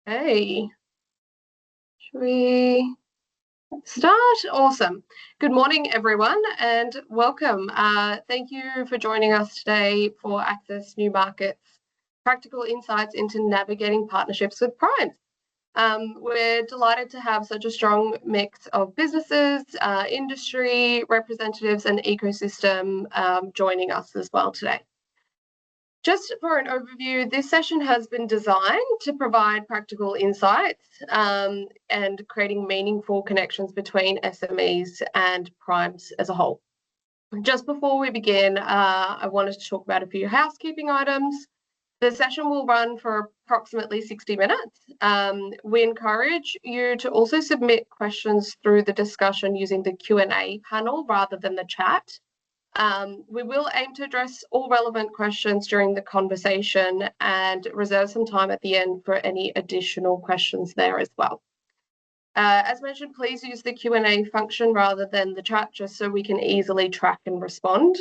Hey, should we start? Awesome. Good morning, everyone, and welcome. Thank you for joining us today for Access New Markets, practical insights into navigating partnerships with primes. We're delighted to have such a strong mix of businesses, industry representatives, and ecosystem joining us as well today. Just for an overview, this session has been designed to provide practical insights and creating meaningful connections between SMEs and primes as a whole. Just before we begin, I wanted to talk about a few housekeeping items. The session will run for approximately 60 minutes. We encourage you to also submit questions through the discussion using the Q&A panel rather than the chat. We will aim to address all relevant questions during the conversation and reserve some time at the end for any additional questions there as well. As mentioned, please use the Q&A function rather than the chat, just so we can easily track and respond.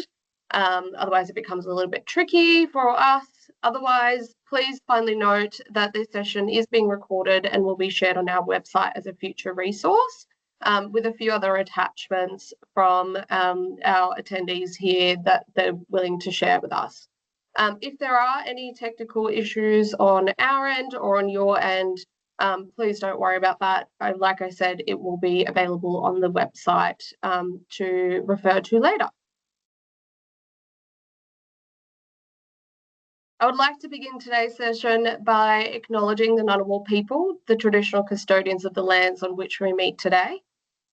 Otherwise, it becomes a little bit tricky for us. Otherwise, please finally note that this session is being recorded and will be shared on our website as a future resource. With a few other attachments from our attendees here that they're willing to share with us. If there are any technical issues on our end or on your end, please don't worry about that. Like I said, it will be available on the website to refer to later. I would like to begin today's session by acknowledging the Ngunnawal people, the traditional custodians of the lands on which we meet today.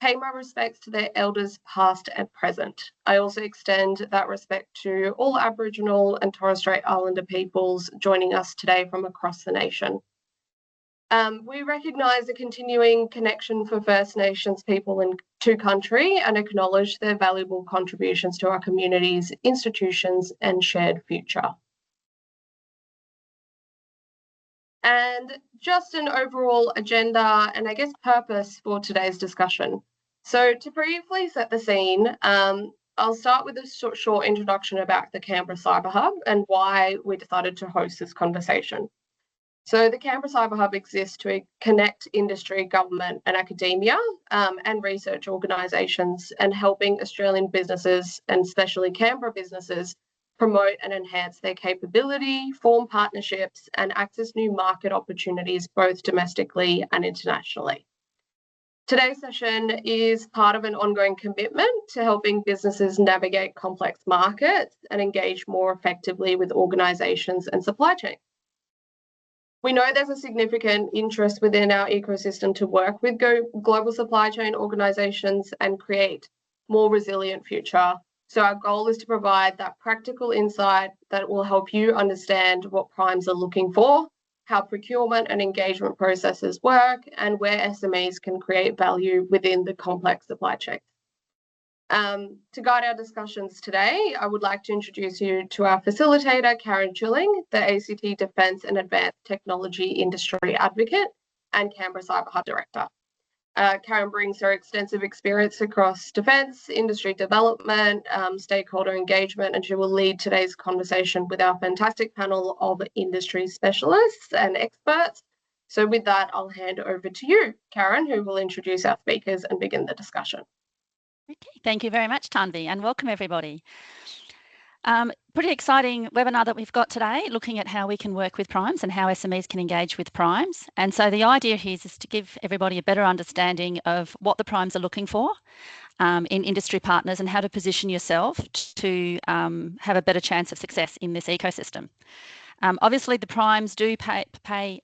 Pay my respects to their elders past and present. I also extend that respect to all Aboriginal and Torres Strait Islander peoples joining us today from across the nation. We recognise the continuing connection for First Nations people to country and acknowledge their valuable contributions to our communities, institutions and shared future. And just an overall agenda and I guess purpose for today's discussion. So to briefly set the scene, I'll start with a short introduction about the Canberra Cyber Hub and why we decided to host this conversation. So the Canberra Cyber Hub exists to connect industry, government and academia and research organisations and helping Australian businesses and especially Canberra businesses promote and enhance their capability, form partnerships and access new market opportunities both domestically and internationally. Today's session is part of an ongoing commitment to helping businesses navigate complex markets and engage more effectively with organisations and supply chains. We know there's a significant interest within our ecosystem to work with global supply chain organisations and create more resilient future. So our goal is to provide that practical insight that will help you understand what primes are looking for, how procurement and engagement processes work, and where SMEs can create value within the complex supply chain. To guide our discussions today, I would like to introduce you to our facilitator, Karen Chilling, the ACT Defence and Advanced Technology Industry Advocate and Canberra Cyber Hub Director. Karen brings her extensive experience across defence, industry development, stakeholder engagement, and she will lead today's conversation with our fantastic panel of industry specialists and experts. So with that, I'll hand over to you, Karen, who will introduce our speakers and begin the discussion. Okay, thank you very much, Tanvi, and welcome everybody. Pretty exciting webinar that we've got today, looking at how we can work with primes and how SMEs can engage with primes. And so the idea here is to give everybody a better understanding of what the primes are looking for in industry partners and how to position yourself to have a better chance of success in this ecosystem. Obviously, the primes do play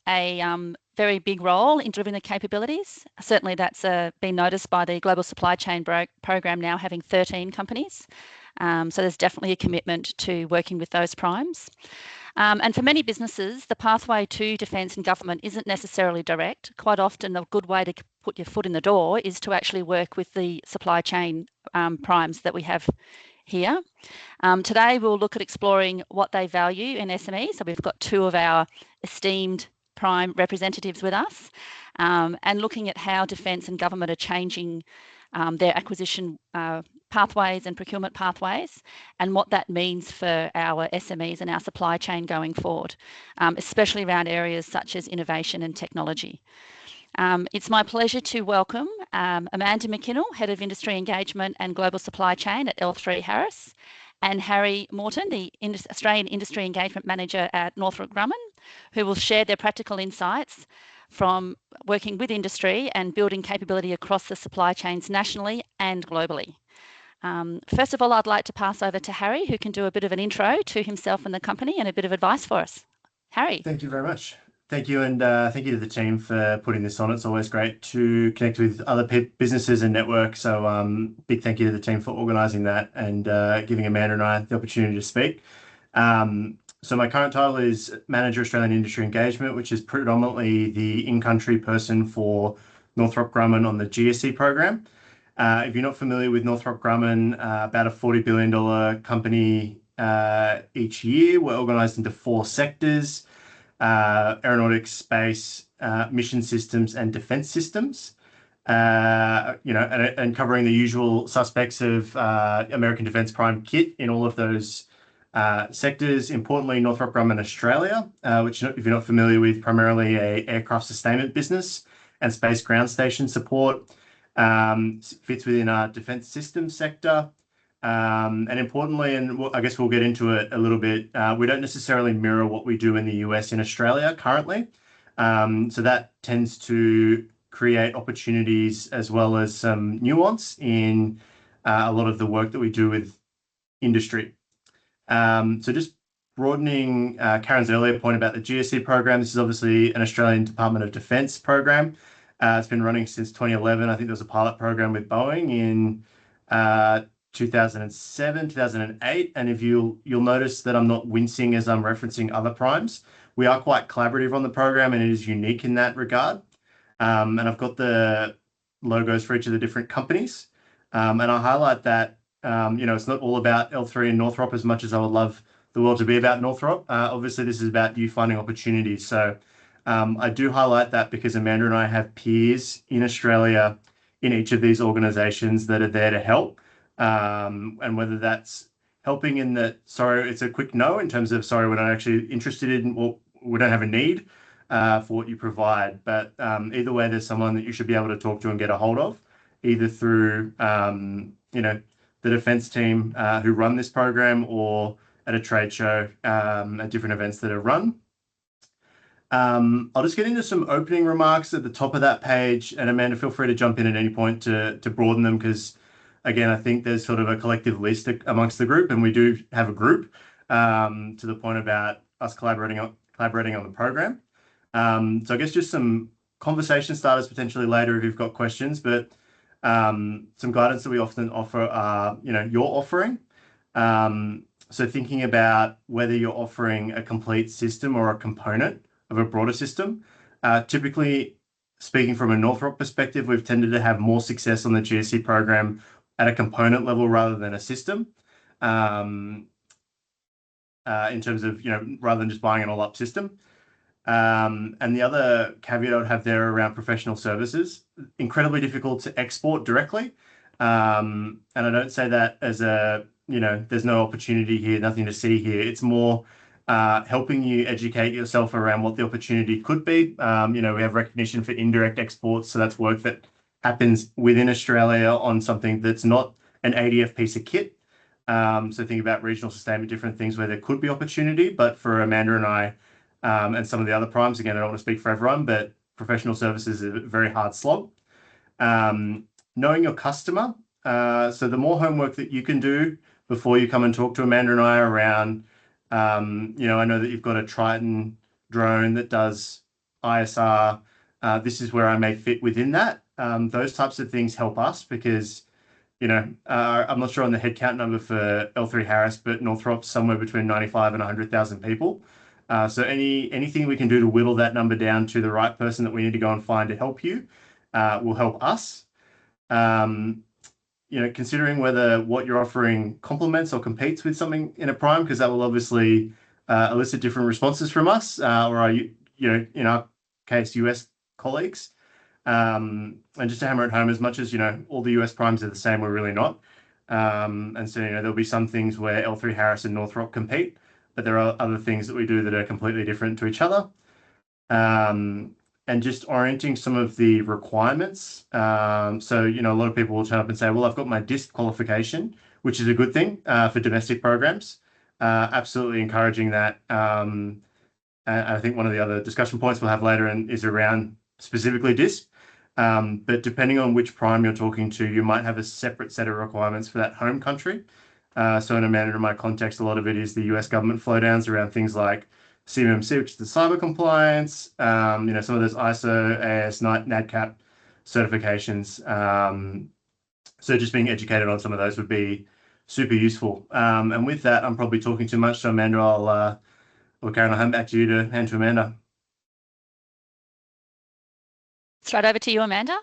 a very big role in delivering the capabilities. Certainly that's been noticed by the Global Supply Chain Program now having 13 companies. So there's definitely a commitment to working with those primes. And for many businesses, the pathway to defence and government isn't necessarily direct. Quite often a good way to put your foot in the door is to actually work with the supply chain primes that we have here. Today we'll look at exploring what they value in SME. So we've got two of our esteemed prime representatives with us and looking at how defence and government are changing their acquisition pathways and procurement pathways, and what that means for our SMEs and our supply chain going forward, especially around areas such as innovation and technology. It's my pleasure to welcome Amanda McKinnell, Head of Industry Engagement and Global Supply Chain at L3 Harris, and Harry Morton, the Australian Industry Engagement Manager at Northrop Grumman, who will share their practical insights from working with industry and building capability across the supply chains nationally and globally. First of all, I'd like to pass over to Harry, who can do a bit of an intro to himself and the company and a bit of advice for us. Harry. Thank you very much. Thank you, and thank you to the team for putting this on. It's always great to connect with other businesses and network. So big thank you to the team for organising that and giving Amanda and I the opportunity to speak. So my current title is Manager Australian Industry Engagement, which is predominantly the in-country person for Northrop Grumman on the GSE program. If you're not familiar with Northrop Grumman, about a $40 billion company each year. We're organised into 4 sectors: aeronautics, space, mission systems, and defence systems. And covering the usual suspects of American Defence Prime Kit in all of those sectors. Importantly, Northrop Grumman Australia, which, if you're not familiar with, primarily a aircraft sustainment business and space ground station support, fits within our defence systems sector. And importantly, and I guess we'll get into it a little bit, we don't necessarily mirror what we do in the US in Australia currently. So that tends to create opportunities as well as some nuance in a lot of the work that we do with industry. So just broadening Karen's earlier point about the GSE program, this is obviously an Australian Department of Defence program. It's been running since 2011. I think there was a pilot program with Boeing in 2007, 2008. And if you'll notice that I'm not wincing as I'm referencing other primes, we are quite collaborative on the program, and it is unique in that regard. And I've got the logos for each of the different companies. And I'll highlight that, it's not all about L3 and Northrop as much as I would love the world to be about Northrop. Obviously, this is about you finding opportunities. So I do highlight that because Amanda and I have peers in Australia in each of these organizations that are there to help. And whether that's helping in that, sorry, it's a quick no in terms of, sorry, we're not actually interested in, well, we don't have a need for what you provide. But either way, there's someone that you should be able to talk to and get a hold of, either through, the defence team who run this program or at a trade show at different events that are run. I'll just get into some opening remarks at the top of that page, and Amanda, feel free to jump in at any point to broaden them, because again, I think there's sort of a collective list amongst the group, and we do have a group to the point about us collaborating on the program. So I guess just some conversation starters potentially later if you've got questions, but some guidance that we often offer are, your offering. So thinking about whether you're offering a complete system or a component of a broader system. Typically, speaking from a Northrop perspective, we've tended to have more success on the GSE program at a component level rather than a system, in terms of, rather than just buying an all-up system. And the other caveat I would have there around professional services, incredibly difficult to export directly. And I don't say that as there's no opportunity here, nothing to see here. It's more helping you educate yourself around what the opportunity could be. We have recognition for indirect exports, so that's work that happens within Australia on something that's not an ADF piece of kit. So think about regional sustainment, different things where there could be opportunity, but for Amanda and I, and some of the other primes, again, I don't want to speak for everyone, but professional services is a very hard slog. Knowing your customer. So the more homework that you can do before you come and talk to Amanda and I around, I know that you've got a Triton drone that does ISR. This is where I may fit within that. Those types of things help us because, I'm not sure on the headcount number for L3 Harris, but Northrop's somewhere between 95 and 100,000 people. So anything we can do to whittle that number down to the right person that we need to go and find to help you will help us. Considering whether what you're offering complements or competes with something in a prime, because that will obviously elicit different responses from us or in our case, US colleagues. And just to hammer it home, as much as, all the US primes are the same, we're really not. And so, there'll be some things where L3 Harris and Northrop compete, but there are other things that we do that are completely different to each other. And just orienting some of the requirements. So, a lot of people will turn up and say, well, I've got my DISP qualification, which is a good thing for domestic programs. Absolutely encouraging that. And I think one of the other discussion points we'll have later is around specifically DISP. But depending on which prime you're talking to, you might have a separate set of requirements for that home country. So in Amanda, in my context, a lot of it is the US government flow downs around things like CMMC, which is the cyber compliance, some of those ISO, AS, NADCAP certifications. So just being educated on some of those would be super useful. And with that, I'm probably talking too much. So Amanda, Karen, I'll hand back to you to hand to Amanda. Straight over to you, Amanda.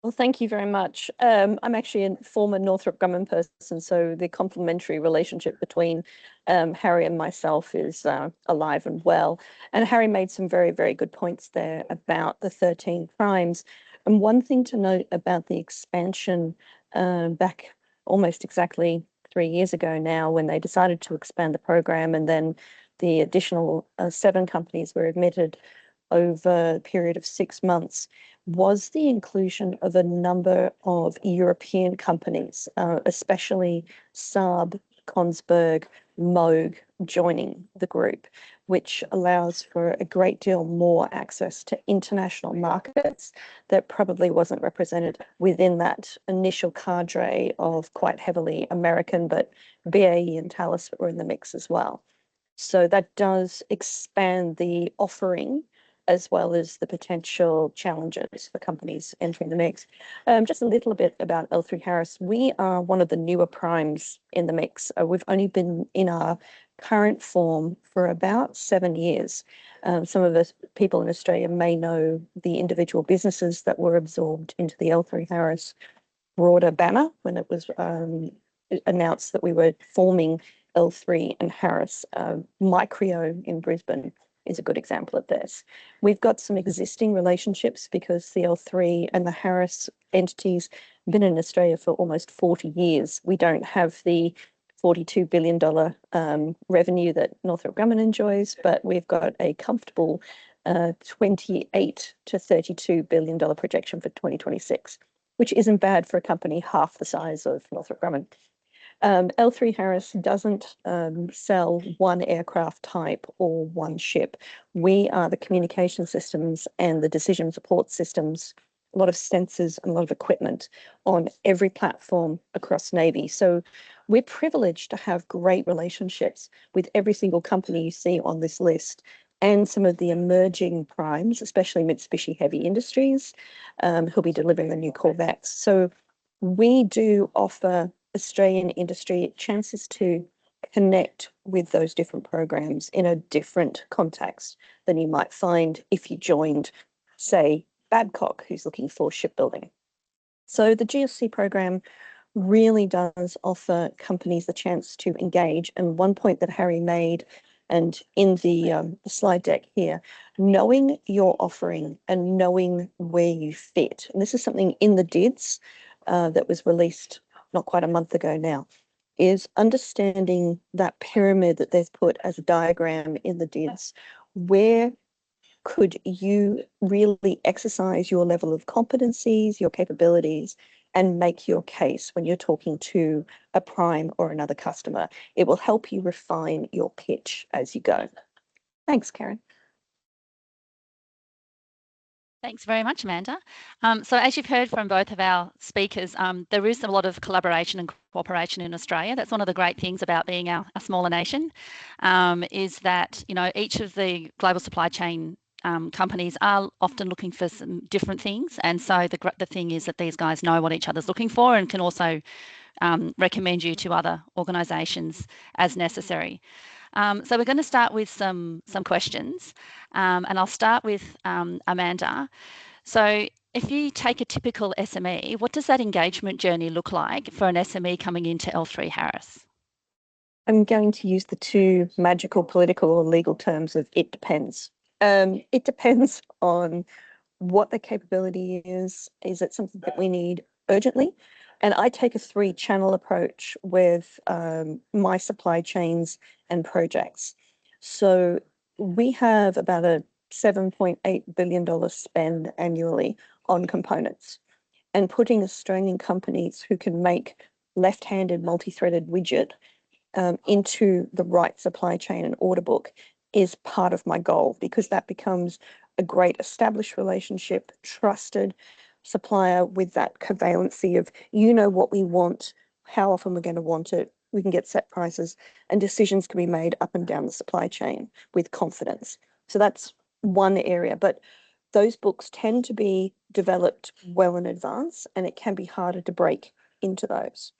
Well, thank you very much. I'm actually a former Northrop Grumman person, so the complementary relationship between Harry and myself is alive and well. And Harry made some very, very good points there about the 13 primes. And one thing to note about the expansion back almost exactly 3 years ago now, when they decided to expand the program, and then the additional 7 companies were admitted over a period of 6 months, was the inclusion of a number of European companies, especially Saab, Kongsberg, Moog joining the group, which allows for a great deal more access to international markets that probably wasn't represented within that initial cadre of quite heavily American, but BAE and Thales were in the mix as well. So that does expand the offering as well as the potential challenges for companies entering the mix. Just a little bit about L3 Harris. We are one of the newer primes in the mix. We've only been in our current form for about 7 years. Some of us people in Australia may know the individual businesses that were absorbed into the L3 Harris broader banner when it was announced that we were forming L3 and Harris. Micrio in Brisbane is a good example of this. We've got some existing relationships because the L3 and the Harris entities have been in Australia for almost 40 years. We don't have the $42 billion revenue that Northrop Grumman enjoys, but we've got a comfortable $28 to $32 billion projection for 2026, which isn't bad for a company half the size of Northrop Grumman. L3 Harris doesn't sell one aircraft type or one ship. We are the communication systems and the decision support systems, a lot of sensors and a lot of equipment on every platform across Navy. So we're privileged to have great relationships with every single company you see on this list, and some of the emerging primes, especially Mitsubishi Heavy Industries, who'll be delivering the new Corvettes. So we do offer Australian industry chances to connect with those different programs in a different context than you might find if you joined, say, Babcock, who's looking for shipbuilding. So the GSC program really does offer companies the chance to engage. And one point that Harry made, and in the slide deck here, knowing your offering and knowing where you fit. And this is something in the DIDS that was released not quite a month ago now, is understanding that pyramid that they've put as a diagram in the DIDS. Where could you really exercise your level of competencies, your capabilities, and make your case when you're talking to a prime or another customer? It will help you refine your pitch as you go. Thanks, Karen. Thanks very much, Amanda. So as you've heard from both of our speakers, there is a lot of collaboration and cooperation in Australia. That's one of the great things about being a smaller nation, is that each of the global supply chain companies are often looking for some different things. And so the thing is that these guys know what each other's looking for and can also recommend you to other organisations as necessary. So we're going to start with some questions, and I'll start with Amanda. So if you take a typical SME, what does that engagement journey look like for an SME coming into L3 Harris? I'm going to use the two magical political or legal terms of it depends. It depends on what the capability is. Is it something that we need urgently? And I take a 3-channel approach with my supply chains and projects. So we have about a $7.8 billion spend annually on components, and putting Australian companies who can make left-handed multi-threaded widget into the right supply chain and order book is part of my goal, because that becomes a great established relationship, trusted supplier with that covalency of, what we want, how often we're going to want it, we can get set prices, and decisions can be made up and down the supply chain with confidence. So that's one area, but those books tend to be developed well in advance, and it can be harder to break into those.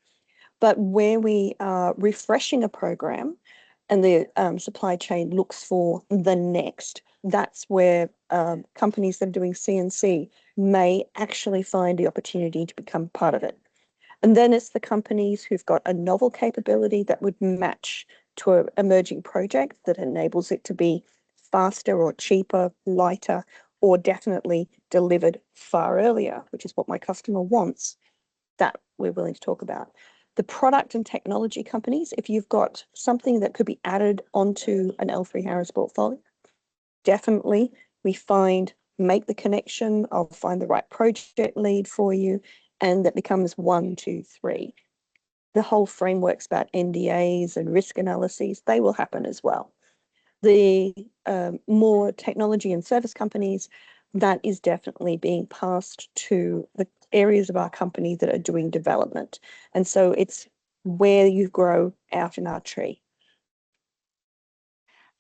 But where we are refreshing a program and the supply chain looks for the next, that's where companies that are doing CNC may actually find the opportunity to become part of it. And then it's the companies who've got a novel capability that would match to an emerging project that enables it to be faster or cheaper, lighter, or definitely delivered far earlier, which is what my customer wants, that we're willing to talk about. The product and technology companies, if you've got something that could be added onto an L3Harris portfolio, definitely we make the connection, I'll find the right project lead for you, and that becomes 1, 2, 3. The whole frameworks about NDAs and risk analyses, they will happen as well. The more technology and service companies, that is definitely being passed to the areas of our company that are doing development. And so it's where you grow out in our tree.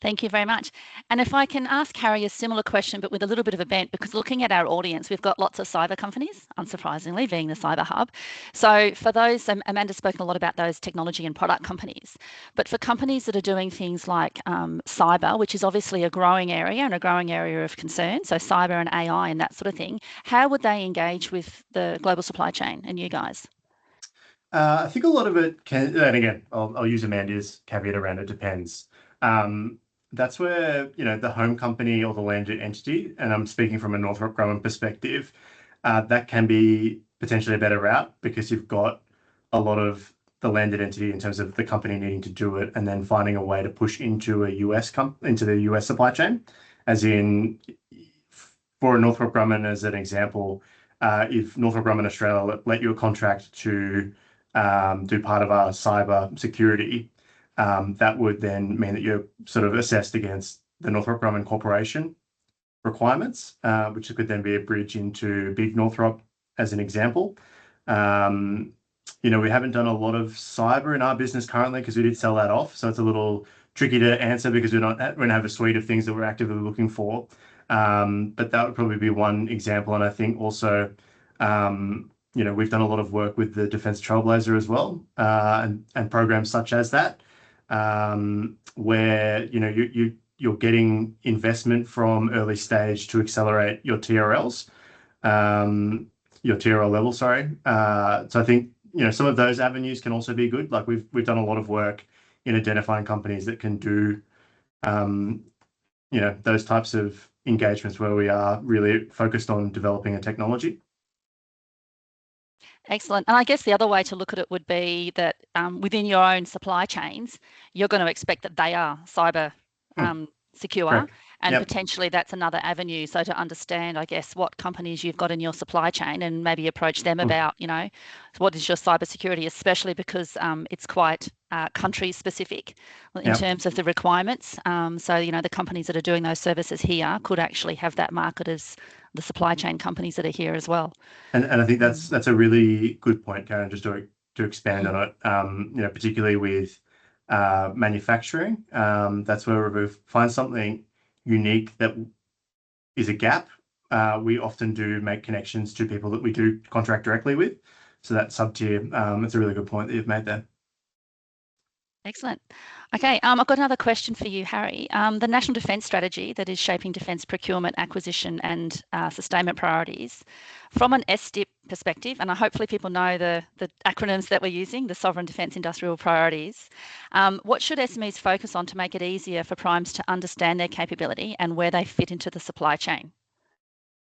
Thank you very much. And if I can ask Harry a similar question, but with a little bit of a bent, because looking at our audience, we've got lots of cyber companies, unsurprisingly, being the cyber hub. So for those, Amanda's spoken a lot about those technology and product companies, but for companies that are doing things like cyber, which is obviously a growing area and a growing area of concern, so cyber and AI and that sort of thing, how would they engage with the global supply chain and you guys? I think a lot of it can, and again, I'll use Amanda's caveat around it depends. That's where, the home company or the landed entity, and I'm speaking from a Northrop Grumman perspective, that can be potentially a better route because you've got a lot of the landed entity in terms of the company needing to do it and then finding a way to push into into the US supply chain. As in, for Northrop Grumman as an example, if Northrop Grumman Australia let you a contract to do part of our cyber security, that would then mean that you're sort of assessed against the Northrop Grumman Corporation requirements, which could then be a bridge into Big Northrop as an example. We haven't done a lot of cyber in our business currently because we did sell that off. So it's a little tricky to answer because we don't have a suite of things that we're actively looking for. But that would probably be one example. And I think also, we've done a lot of work with the Defence Trailblazer as well, and programs such as that, where you're getting investment from early stage to accelerate your TRLs, your TRL level, sorry. So I think some of those avenues can also be good. Like we've done a lot of work in identifying companies that can do those types of engagements where we are really focused on developing a technology. Excellent. And I guess the other way to look at it would be that within your own supply chains, you're going to expect that they are cyber secure. Correct. And Yep. potentially that's another avenue. So to understand, I guess, what companies you've got in your supply chain and maybe approach them about, what is your cybersecurity, especially because it's quite country specific in Yep. terms of the requirements. So, the companies that are doing those services here could actually have that market as the supply chain companies that are here as well. And I think that's a really good point, Karen, just to expand on it, particularly with manufacturing. That's where we find something unique that is a gap. We often do make connections to people that we do contract directly with. So that sub-tier, it's a really good point that you've made there. Excellent. Okay, I've got another question for you, Harry. The National Defence Strategy that is shaping defence procurement, acquisition and sustainment priorities. From an SDIP perspective, and hopefully people know the acronyms that we're using, the Sovereign Defence Industrial Priorities, what should SMEs focus on to make it easier for primes to understand their capability and where they fit into the supply chain?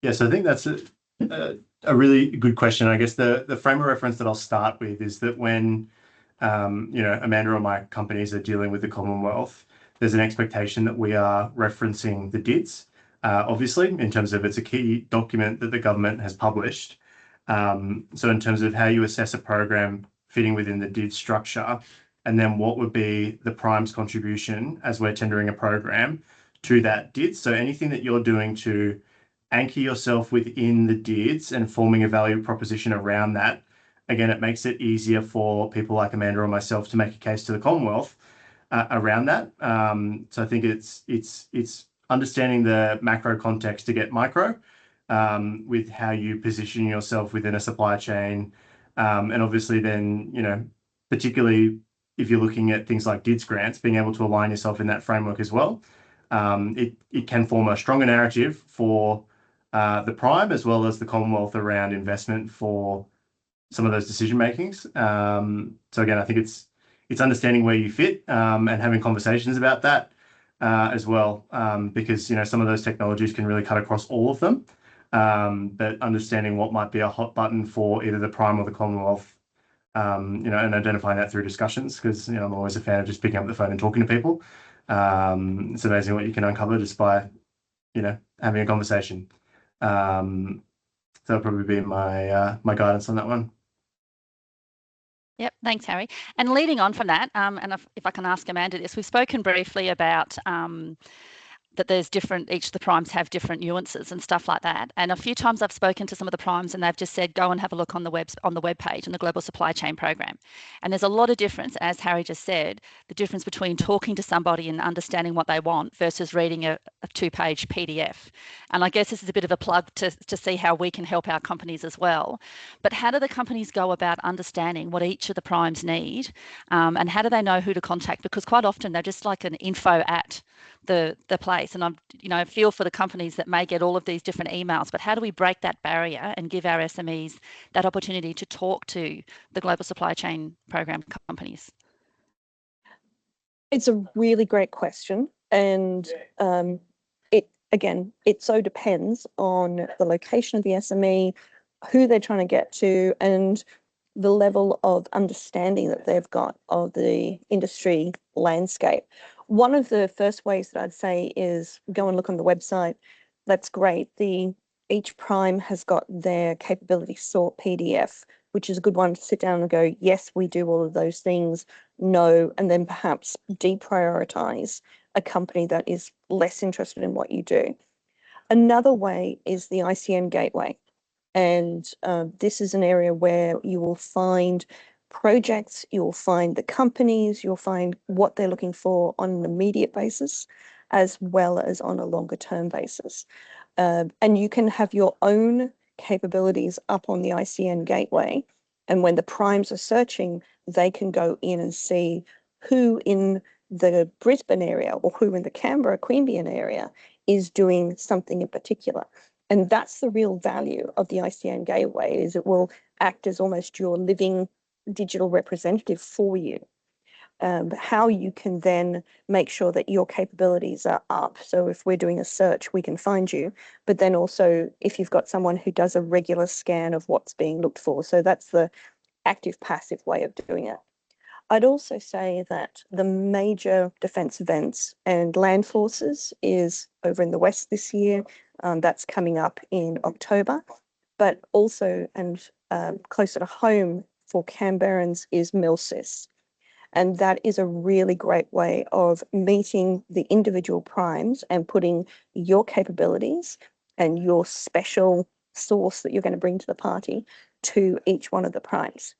Yeah, so I think that's A really good question. I guess the frame of reference that I'll start with is that when Amanda or my companies are dealing with the Commonwealth, there's an expectation that we are referencing the DIDs, obviously, in terms of it's a key document that the government has published. So in terms of how you assess a program fitting within the DID structure, and then what would be the Prime's contribution as we're tendering a program to that DID. So anything that you're doing to anchor yourself within the DIDs and forming a value proposition around that, again, it makes it easier for people like Amanda or myself to make a case to the Commonwealth around that. So I think it's understanding the macro context to get micro with how you position yourself within a supply chain. And obviously then, particularly if you're looking at things like DIDs grants, being able to align yourself in that framework as well. It can form a stronger narrative for the Prime as well as the Commonwealth around investment for some of those decision makings. So again, I think it's understanding where you fit and having conversations about that as well, because some of those technologies can really cut across all of them. But understanding what might be a hot button for either the Prime or the Commonwealth, and identifying that through discussions, because I'm always a fan of just picking up the phone and talking to people. It's amazing what you can uncover just by having a conversation. So that'll probably be my guidance on that one. Yep, thanks, Harry. And leading on from that, and if I can ask Amanda this, we've spoken briefly about that there's each of the primes have different nuances and stuff like that. And a few times I've spoken to some of the primes and they've just said, go and have a look on the web page in the Global Supply Chain Program. And there's a lot of difference, as Harry just said, the difference between talking to somebody and understanding what they want versus reading a 2-page PDF. And I guess this is a bit of a plug to see how we can help our companies as well. But how do the companies go about understanding what each of the primes need? And how do they know who to contact? Because quite often they're just like an info at the place. And I feel for the companies that may get all of these different emails, but how do we break that barrier and give our SMEs that opportunity to talk to the Global Supply Chain Program companies? It's a really great question. And it so depends on the location of the SME, who they're trying to get to, and the level of understanding that they've got of the industry landscape. One of the first ways that I'd say is go and look on the website. That's great. Each prime has got their capability sort PDF, which is a good one to sit down and go, yes, we do all of those things, no, and then perhaps deprioritize a company that is less interested in what you do. Another way is the ICN Gateway. And this is an area where you will find projects, you'll find the companies, you'll find what they're looking for on an immediate basis, as well as on a longer term basis. And you can have your own capabilities up on the ICN Gateway. And when the primes are searching, they can go in and see who in the Brisbane area or who in the Canberra, Queanbeyan area is doing something in particular. And that's the real value of the ICN Gateway, is it will act as almost your living digital representative for you. How you can then make sure that your capabilities are up. So if we're doing a search, we can find you, but then also if you've got someone who does a regular scan of what's being looked for. So that's the active passive way of doing it. I'd also say that the major defence events and land forces is over in the West this year. That's coming up in October, but also and closer to home for Canberrans is MILSIS. And that is a really great way of meeting the individual primes and putting your capabilities and your special sauce that you're going to bring to the party to each one of the primes.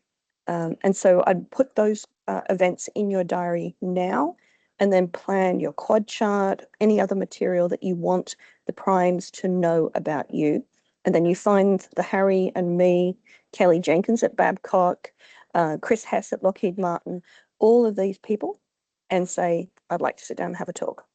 And so I'd put those events in your diary now, and then plan your quad chart, any other material that you want the primes to know about you. And then you find the Harry and me, Kelly Jenkins at Babcock, Chris Hess at Lockheed Martin, all of these people, and say, I'd like to sit down and have a talk.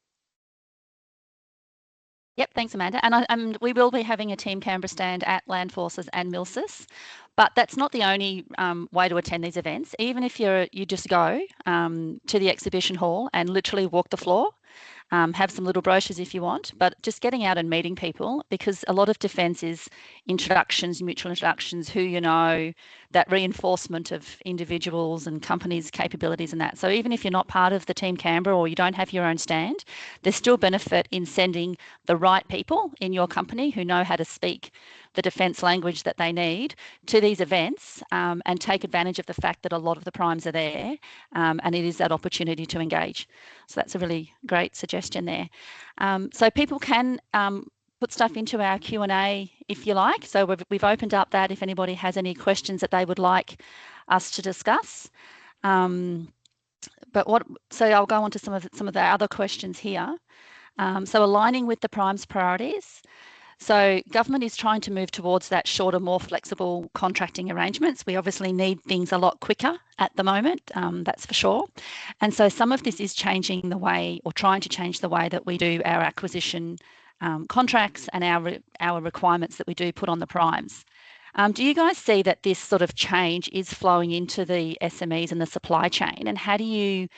Yep, thanks, Amanda. And we will be having a Team Canberra stand at Land Forces and MILSIS, but that's not the only way to attend these events. Even if you just go to the exhibition hall and literally walk the floor, have some little brochures if you want, but just getting out and meeting people, because a lot of defence is introductions, mutual introductions, who you know, that reinforcement of individuals and companies' capabilities and that. So even if you're not part of the Team Canberra or you don't have your own stand, there's still benefit in sending the right people in your company who know how to speak the defence language that they need to these events, and take advantage of the fact that a lot of the primes are there, and it is that opportunity to engage. So that's a really great suggestion there. So people can put stuff into our Q&A if you like. So we've opened up that if anybody has any questions that they would like us to discuss. So I'll go on to some of the other questions here. So aligning with the Prime's priorities. So government is trying to move towards that shorter, more flexible contracting arrangements. We obviously need things a lot quicker at the moment, that's for sure. And so some of this is changing the way, or trying to change the way that we do our acquisition contracts and our requirements that we do put on the primes. Do you guys see that this sort of change is flowing into the SMEs and the supply chain? And how do you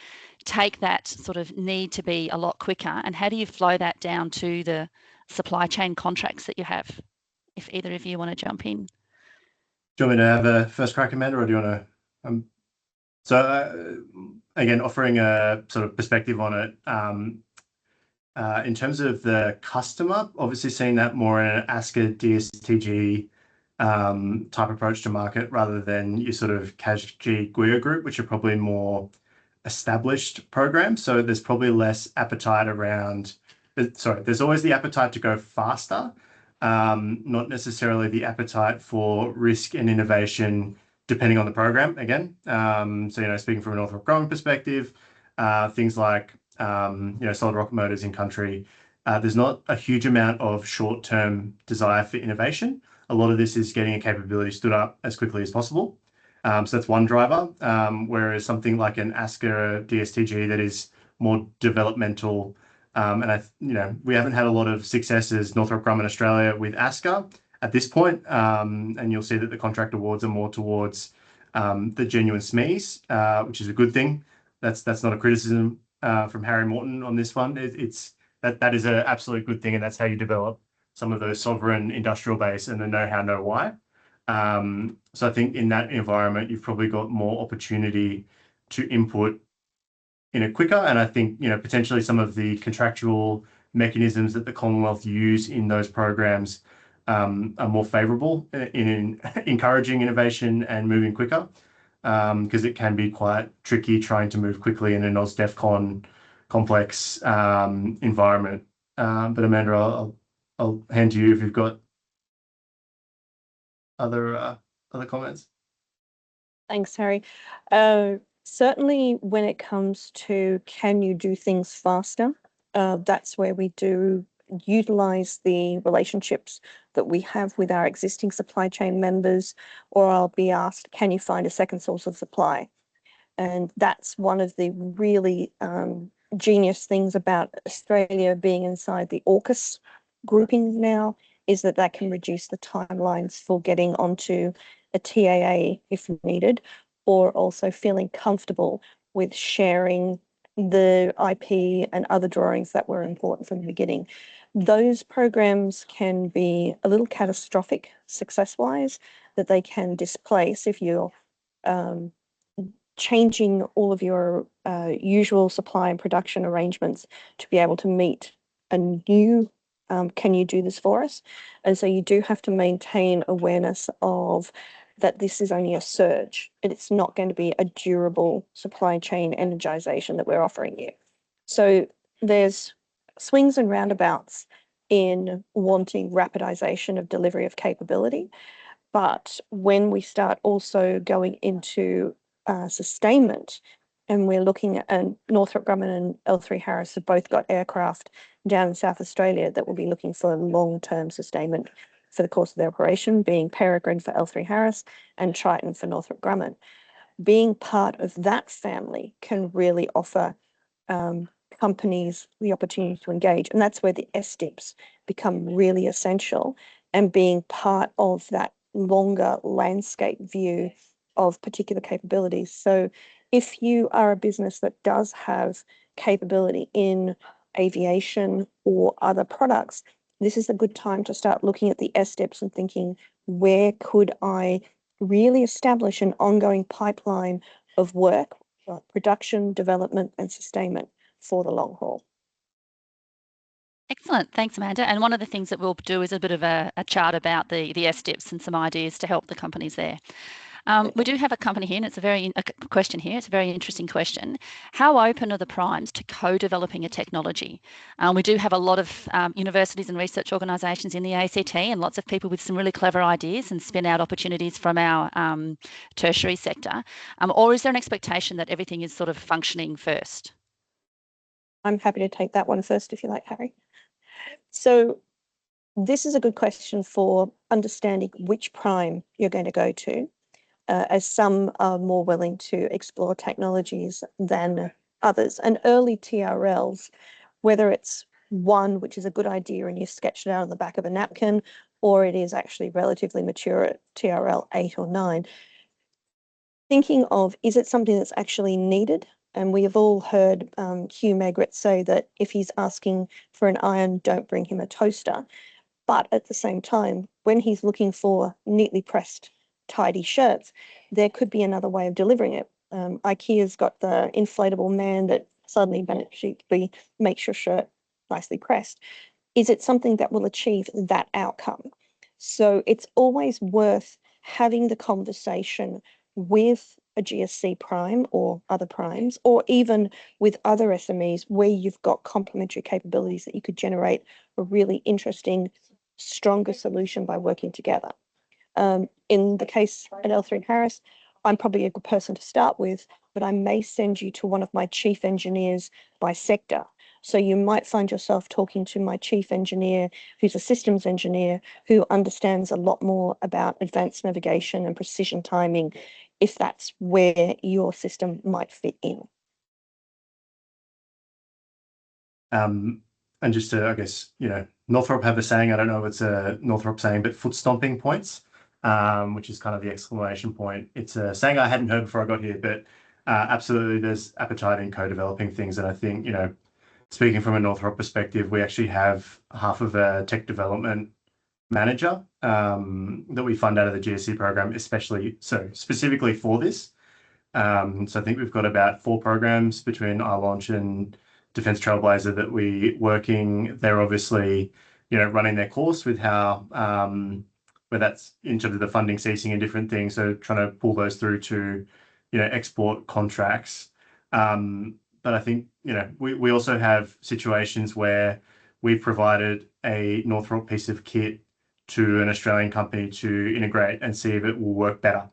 take that sort of need to be a lot quicker, and how do you flow that down to the supply chain contracts that you have? If either of you want to jump in. Do you want me to have a first crack, Amanda, or do you want to? So again, offering a sort of perspective on it. In terms of the customer, obviously seeing that more in an ASCA DSTG type approach to market, rather than your sort of CASG GUIA group, which are probably more established programs. So there's probably less appetite around. Sorry, there's always the appetite to go faster, not necessarily the appetite for risk and innovation, depending on the program again. So, you know, speaking from a Northrop Grumman perspective, things like, you know, solid rocket motors in country, there's not a huge amount of short-term desire for innovation. A lot of this is getting a capability stood up as quickly as possible. So that's one driver, whereas something like an ASCA DSTG that is more developmental, and you know, we haven't had a lot of success as Northrop Grumman Australia with ASCA at this point, and you'll see that the contract awards are more towards the genuine SMEs, which is a good thing. That's not a criticism from Harry Morton on this one. That is an absolute good thing, and that's how you develop some of those sovereign industrial base and the know-how, know why. So I think in that environment, you've probably got more opportunity to input in a quicker, and I think, you know, potentially some of the contractual mechanisms that the Commonwealth use in those programs are more favourable in encouraging innovation and moving quicker, because it can be quite tricky trying to move quickly in an AusDefCon complex environment. But Amanda, I'll hand to you if you've got other comments. Thanks, Harry. Certainly when it comes to can you do things faster, that's where we do utilize the relationships that we have with our existing supply chain members, or I'll be asked, can you find a second source of supply? And that's one of the really genius things about Australia being inside the AUKUS grouping now, is that can reduce the timelines for getting onto a TAA if needed, or also feeling comfortable with sharing the IP and other drawings that were important from the beginning. Those programs can be a little catastrophic success-wise, that they can displace if you're changing all of your usual supply and production arrangements to be able to meet a new can you do this for us? And so you do have to maintain awareness of that this is only a surge, and it's not going to be a durable supply chain energization that we're offering you. So there's swings and roundabouts in wanting rapidization of delivery of capability. But when we start also going into sustainment, and we're looking at Northrop Grumman and L3 Harris have both got aircraft down in South Australia that will be looking for long-term sustainment for the course of their operation, being Peregrine for L3 Harris and Triton for Northrop Grumman. Being part of that family can really offer companies the opportunity to engage, and that's where the SDIPs become really essential, and being part of that longer landscape view of particular capabilities. So if you are a business that does have capability in aviation or other products, this is a good time to start looking at the S-steps and thinking, where could I really establish an ongoing pipeline of work, production, development, and sustainment for the long haul? Excellent. Thanks, Amanda. And one of the things that we'll do is a bit of a chart about the S-steps and some ideas to help the companies there. We do have a company here, and it's a question here. It's a very interesting question. How open are the primes to co-developing a technology? We do have a lot of universities and research organisations in the ACT, and lots of people with some really clever ideas and spin out opportunities from our tertiary sector. Or is there an expectation that everything is sort of functioning first? I'm happy to take that one first, if you like, Harry. So this is a good question for understanding which prime you're going to go to, as some are more willing to explore technologies than others. And early TRLs, whether it's one which is a good idea and you sketch it out on the back of a napkin, or it is actually relatively mature at TRL 8 or 9, thinking of, is it something that's actually needed? And we have all heard Hugh Maigret say that if he's asking for an iron, don't bring him a toaster. But at the same time, when he's looking for neatly pressed, tidy shirts, there could be another way of delivering it. IKEA's got the inflatable man that suddenly magically makes your shirt nicely pressed. Is it something that will achieve that outcome? So it's always worth having the conversation with a GSC prime or other primes, or even with other SMEs where you've got complementary capabilities that you could generate a really interesting, stronger solution by working together. In the case at L3 Harris, I'm probably a good person to start with, but I may send you to one of my chief engineers by sector. So you might find yourself talking to my chief engineer, who's a systems engineer, who understands a lot more about advanced navigation and precision timing, if that's where your system might fit in. And just to, I guess, Northrop have a saying, I don't know if it's a Northrop saying, but foot stomping points, which is kind of the exclamation point. It's a saying I hadn't heard before I got here, but absolutely there's appetite in co-developing things. And I think, speaking from a Northrop perspective, we actually have half of a tech development manager that we fund out of the GSC program, specifically for this. So I think we've got about 4 programs between iLaunch and Defence Trailblazer that we working. They're obviously, running their course with how, where that's in terms of the funding ceasing and different things. So trying to pull those through to, export contracts. But I think, we also have situations where we've provided a Northrop piece of kit to an Australian company to integrate and see if it will work better.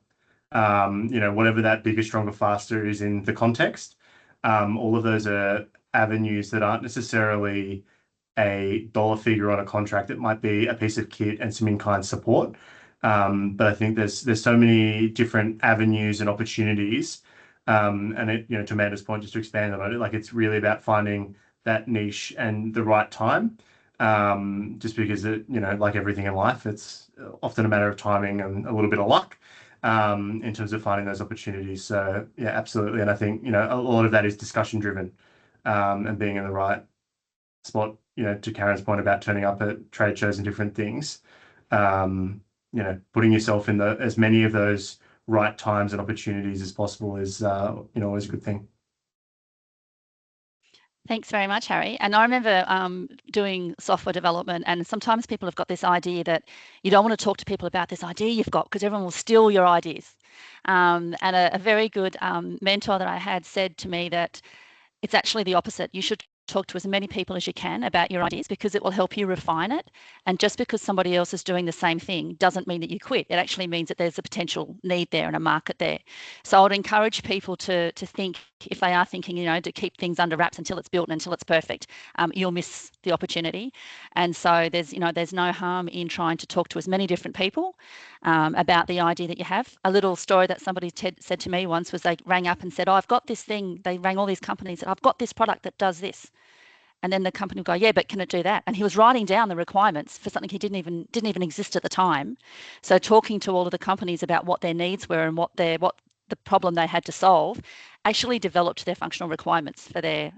Whatever that bigger, stronger, faster is in the context. All of those are avenues that aren't necessarily a dollar figure on a contract. It might be a piece of kit and some in-kind support. But I think there's so many different avenues and opportunities. And it, to Amanda's point, just to expand on it, like it's really about finding that niche and the right time. Just because it, like everything in life, it's often a matter of timing and a little bit of luck in terms of finding those opportunities. So yeah, absolutely. And I think, a lot of that is discussion driven and being in the right spot, to Karen's point about turning up at trade shows and different things, putting yourself in as many of those right times and opportunities as possible is, always a good thing. Thanks very much, Harry. And I remember doing software development, and sometimes people have got this idea that you don't want to talk to people about this idea you've got because everyone will steal your ideas. And a very good mentor that I had said to me that it's actually the opposite. You should talk to as many people as you can about your ideas because it will help you refine it. And just because somebody else is doing the same thing doesn't mean that you quit. It actually means that there's a potential need there and a market there. So I would encourage people to think, if they are thinking, to keep things under wraps until it's built and until it's perfect, you'll miss the opportunity. And so there's no harm in trying to talk to as many different people about the idea that you have. A little story that somebody said to me once was they rang up and said, I've got this thing. They rang all these companies. I've got this product that does this. And then the company would go, yeah, but can it do that? And he was writing down the requirements for something he didn't even exist at the time. So talking to all of the companies about what their needs were and what the problem they had to solve, actually developed their functional requirements for their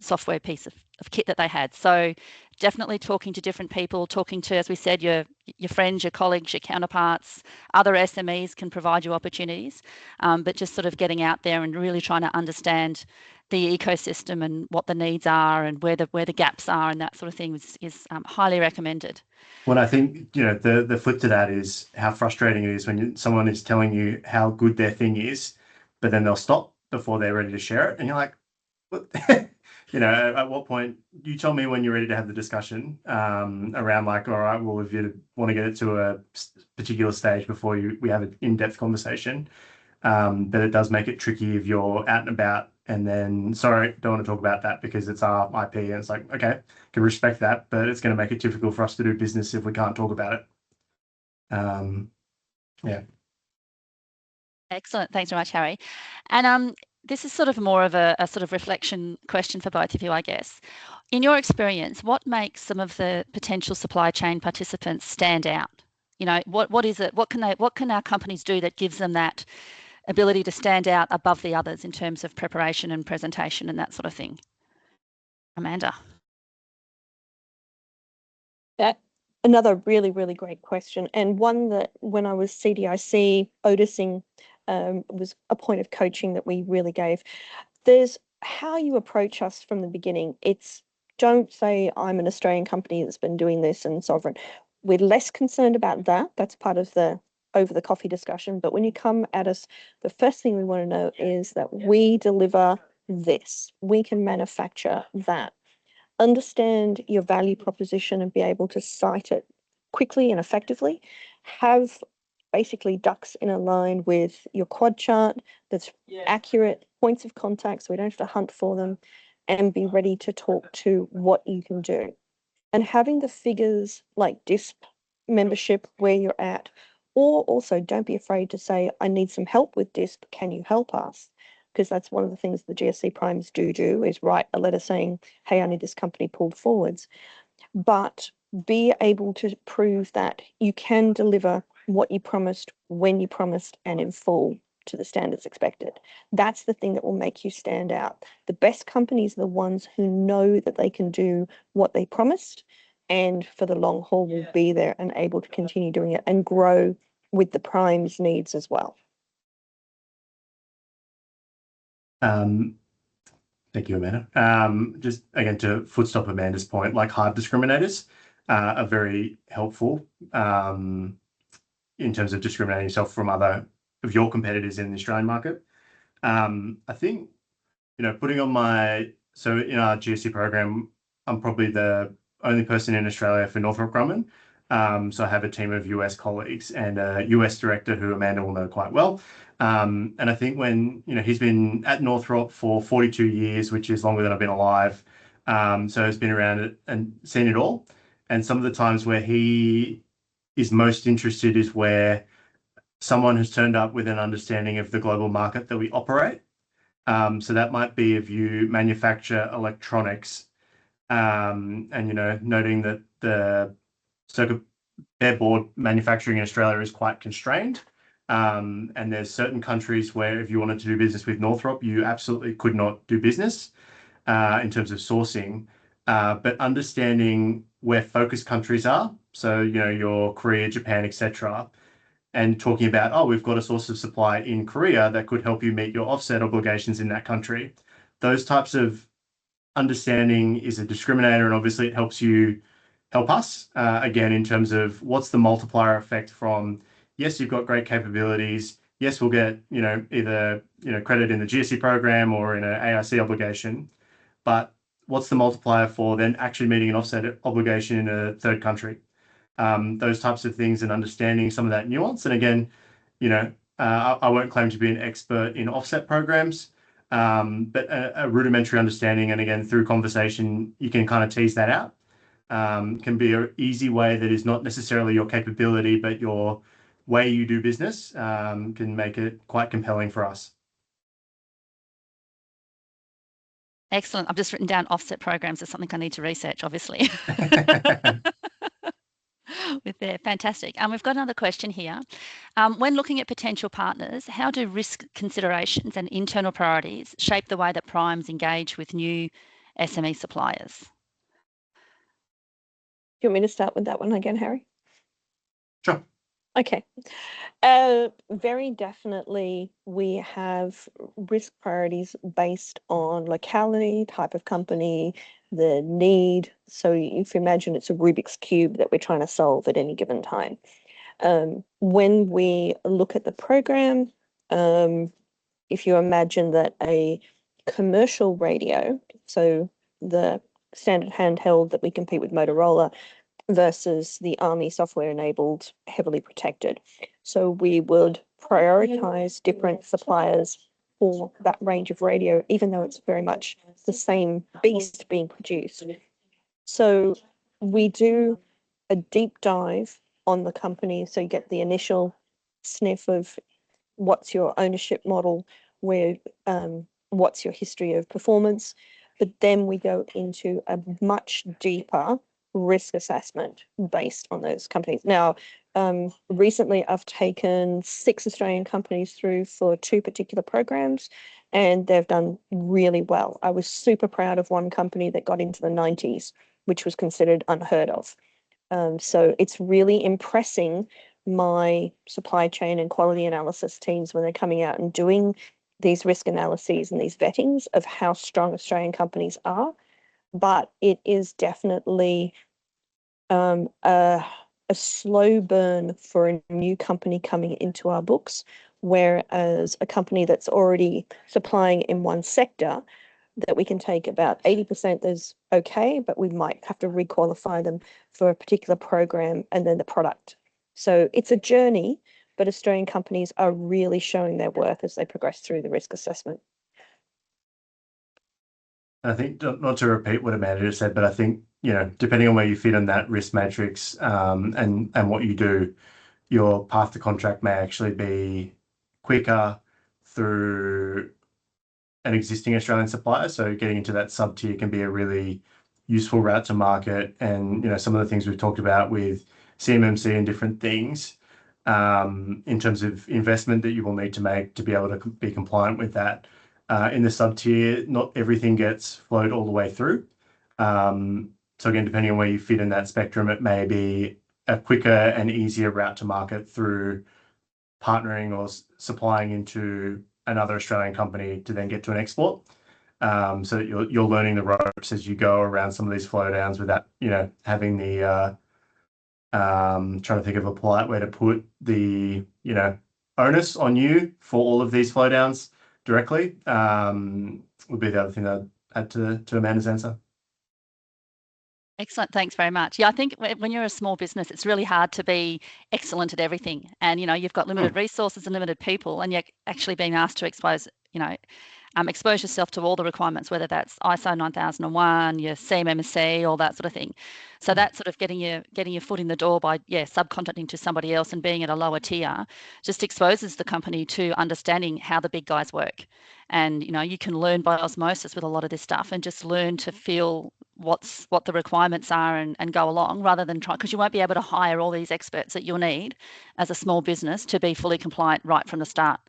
software piece of kit that they had. So definitely talking to different people, talking to, as we said, your friends, your colleagues, your counterparts, other SMEs can provide you opportunities, but just sort of getting out there and really trying to understand the ecosystem and what the needs are and where the gaps are and that sort of thing is highly recommended. Well, I think, you know, the flip to that is how frustrating it is when someone is telling you how good their thing is, but then they'll stop before they're ready to share it. And you're like, what? You know, at what point, you tell me when you're ready to have the discussion around like, all right, well, if you want to get it to a particular stage before we have an in-depth conversation, but it does make it tricky if you're out and about and then, sorry, don't want to talk about that because it's our IP. And it's like, okay, can respect that, but it's going to make it difficult for us to do business if we can't talk about it. Yeah. Excellent. Thanks very much, Harry. And this is sort of more of a sort of reflection question for both of you, I guess. In your experience, what makes some of the potential supply chain participants stand out? You know, what is it? What can our companies do that gives them that ability to stand out above the others in terms of preparation and presentation and that sort of thing? Amanda. Another really, really great question, and one that when I was CDIC, Otising was a point of coaching that we really gave. There's how you approach us from the beginning. It's don't say I'm an Australian company that's been doing this and sovereign. We're less concerned about that. That's part of the over the coffee discussion. But when you come at us, the first thing we want to know is that we deliver this. We can manufacture that. Understand your value proposition and be able to cite it quickly and effectively. Have basically ducks in a line with your quad chart that's accurate, points of contact so we don't have to hunt for them, and be ready to talk to what you can do. And having the figures like DISP membership where you're at, or also don't be afraid to say, I need some help with DISP, can you help us? Because that's one of the things the GSC primes do is write a letter saying, hey, I need this company pulled forwards. But be able to prove that you can deliver what you promised, when you promised, and in full to the standards expected. That's the thing that will make you stand out. The best companies are the ones who know that they can do what they promised, and for the long haul will be there and able to continue doing it and grow with the prime's needs as well. Thank you, Amanda. Just again to footstop Amanda's point, like hard discriminators are very helpful in terms of discriminating yourself from other of your competitors in the Australian market. I think, you know, putting on so in our GSC program, I'm probably the only person in Australia for Northrop Grumman. So I have a team of US colleagues and a US director who Amanda will know quite well. And I think when, you know, he's been at Northrop for 42 years, which is longer than I've been alive. So he's been around it and seen it all. And some of the times where he is most interested is where someone has turned up with an understanding of the global market that we operate. So that might be if you manufacture electronics and, you know, noting that the circuit board manufacturing in Australia is quite constrained. And there's certain countries where if you wanted to do business with Northrop, you absolutely could not do business in terms of sourcing. But understanding where focus countries are, so, you know, your Korea, Japan, etc., and talking about, oh, we've got a source of supply in Korea that could help you meet your offset obligations in that country. Those types of understanding is a discriminator, and obviously it helps us again in terms of what's the multiplier effect from, yes, you've got great capabilities, yes, we'll get, you know, either, you know, credit in the GSC program or in an AIC obligation, but what's the multiplier for then actually meeting an offset obligation in a third country? Those types of things and understanding some of that nuance. And again, you know, I won't claim to be an expert in offset programs, but a rudimentary understanding. And again, through conversation, you can kind of tease that out. Can be an easy way that is not necessarily your capability, but your way you do business can make it quite compelling for us. Excellent. I've just written down offset programs as something I need to research, obviously. with there. Fantastic. We've got another question here. When looking at potential partners, how do risk considerations and internal priorities shape the way that primes engage with new SME suppliers? Do you want me to start with that one again, Harry? Sure. Okay. Very definitely, we have risk priorities based on locality, type of company, the need. So if you imagine it's a Rubik's Cube that we're trying to solve at any given time. When we look at the program, if you imagine that a commercial radio, so the standard handheld that we compete with Motorola, versus the Army software enabled, heavily protected. So we would prioritize different suppliers for that range of radio, even though it's very much the same beast being produced. So we do a deep dive on the company. So you get the initial sniff of what's your ownership model, where what's your history of performance, but then we go into a much deeper risk assessment based on those companies. Now, recently I've taken 6 Australian companies through for 2 particular programs, and they've done really well. I was super proud of one company that got into the 90s, which was considered unheard of. So it's really impressing my supply chain and quality analysis teams when they're coming out and doing these risk analyses and these vettings of how strong Australian companies are. But it is definitely a slow burn for a new company coming into our books, whereas a company that's already supplying in one sector, that we can take about 80% is okay, but we might have to requalify them for a particular program and then the product. So it's a journey, but Australian companies are really showing their worth as they progress through the risk assessment. I think, not to repeat what Amanda just said, but I think, depending on where you fit in that risk matrix, and what you do, your path to contract may actually be quicker through an existing Australian supplier. So getting into that sub tier can be a really useful route to market. And, some of the things we've talked about with CMMC and different things, in terms of investment that you will need to make to be able to be compliant with that. In the sub tier, not everything gets flowed all the way through. So again, depending on where you fit in that spectrum, it may be a quicker and easier route to market through partnering or supplying into another Australian company to then get to an export. So that you're learning the ropes as you go around some of these flow downs without, having the trying to think of a polite way to put the, onus on you for all of these flow downs directly, would be the other thing I'd add to Amanda's answer. Excellent. Thanks very much. Yeah, I think when you're a small business, it's really hard to be excellent at everything. And, you've got limited resources and limited people, and you're actually being asked to expose yourself to all the requirements, whether that's ISO 9001, your CMMC, all that sort of thing. So that's sort of getting your foot in the door by subcontracting to somebody else and being at a lower tier just exposes the company to understanding how the big guys work. And you can learn by osmosis with a lot of this stuff and just learn to feel what the requirements are and go along, rather than try, because you won't be able to hire all these experts that you'll need as a small business to be fully compliant right from the start.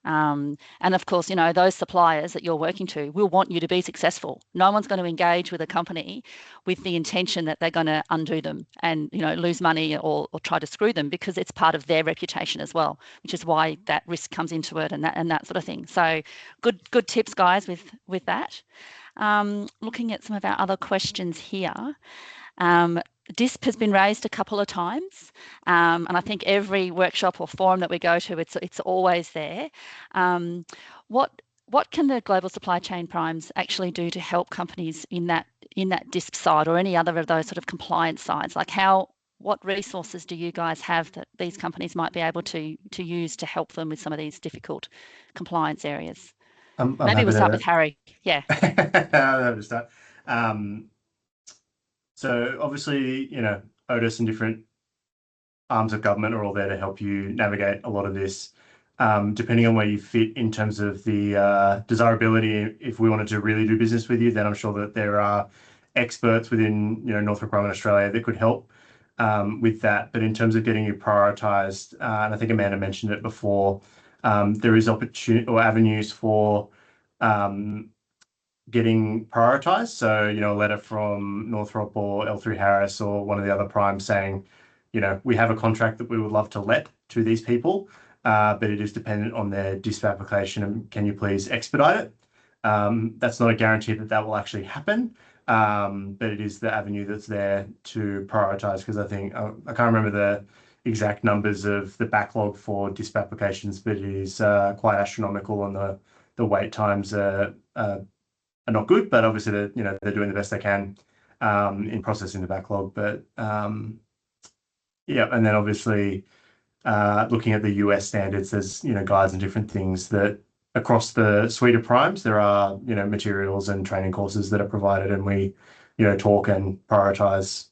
And of course, those suppliers that you're working to will want you to be successful. No one's going to engage with a company with the intention that they're going to undo them and, lose money or try to screw them, because it's part of their reputation as well, which is why that risk comes into it and that sort of thing. So good tips, guys, with that. Looking at some of our other questions here. DISP has been raised a couple of times, and I think every workshop or forum that we go to, it's always there. What can the global supply chain primes actually do to help companies in that DISP side or any other of those sort of compliance sides? Like what resources do you guys have that these companies might be able to use to help them with some of these difficult compliance areas? Maybe we'll start with Harry. Yeah. I'll have to start. So obviously, Otis and different arms of government are all there to help you navigate a lot of this. Depending on where you fit in terms of the desirability, if we wanted to really do business with you, then I'm sure that there are experts within, Northrop Grumman Australia that could help. with that. But in terms of getting you prioritized, and I think Amanda mentioned it before, there is opportunity or avenues for getting prioritized. So, a letter from Northrop or L3Harris or one of the other primes saying, we have a contract that we would love to let to these people, but it is dependent on their DISP application, and can you please expedite it? That's not a guarantee that will actually happen, but it is the avenue that's there to prioritize, because I think, I can't remember the exact numbers of the backlog for DISP applications, but it is quite astronomical, and the wait times are not good, but obviously they're doing the best they can in processing the backlog. But yeah, and then obviously looking at the US standards, there's guides and different things that across the suite of primes there are materials and training courses that are provided, and we talk and prioritize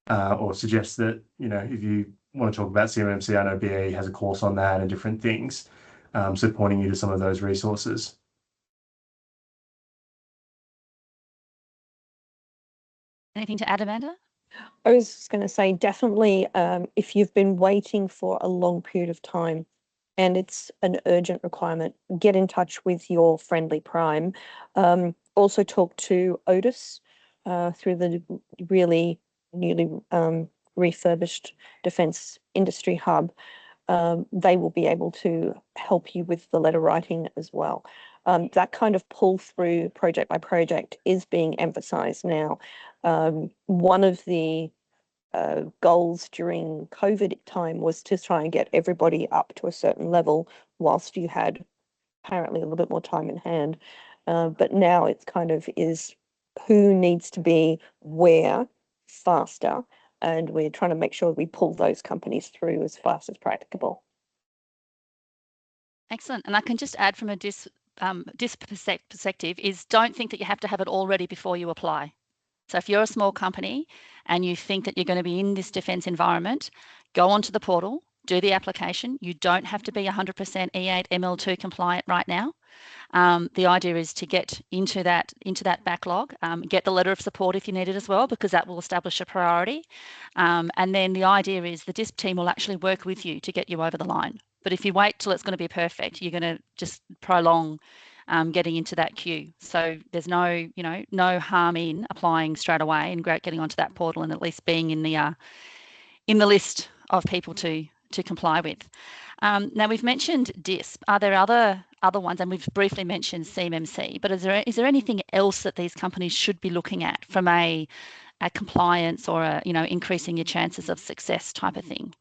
or suggest that if you want to talk about CMMC, I know BAE has a course on that and different things, so pointing you to some of those resources. Anything to add, Amanda? I was just going to say, definitely, if you've been waiting for a long period of time and it's an urgent requirement, get in touch with your friendly prime. Also talk to Otis through the really newly refurbished Defence Industry Hub. They will be able to help you with the letter writing as well. That kind of pull through project by project is being emphasized now. One of the goals during COVID time was to try and get everybody up to a certain level whilst you had apparently a little bit more time in hand. But now it's kind of is who needs to be where faster, and we're trying to make sure we pull those companies through as fast as practicable. Excellent. And I can just add from a DISP perspective is don't think that you have to have it all ready before you apply. So if you're a small company and you think that you're going to be in this defence environment, go onto the portal, do the application. You don't have to be 100% E8 ML2 compliant right now. The idea is to get into that backlog, get the letter of support if you need it as well, because that will establish a priority. And then the idea is the DISP team will actually work with you to get you over the line. But if you wait till it's going to be perfect, you're going to just prolong getting into that queue. So there's no harm in applying straight away and getting onto that portal and at least being in the list of people to comply with. Now we've mentioned DISP. Are there other ones? And we've briefly mentioned CMMC. But is there anything else that these companies should be looking at from a compliance or increasing your chances of success type of thing?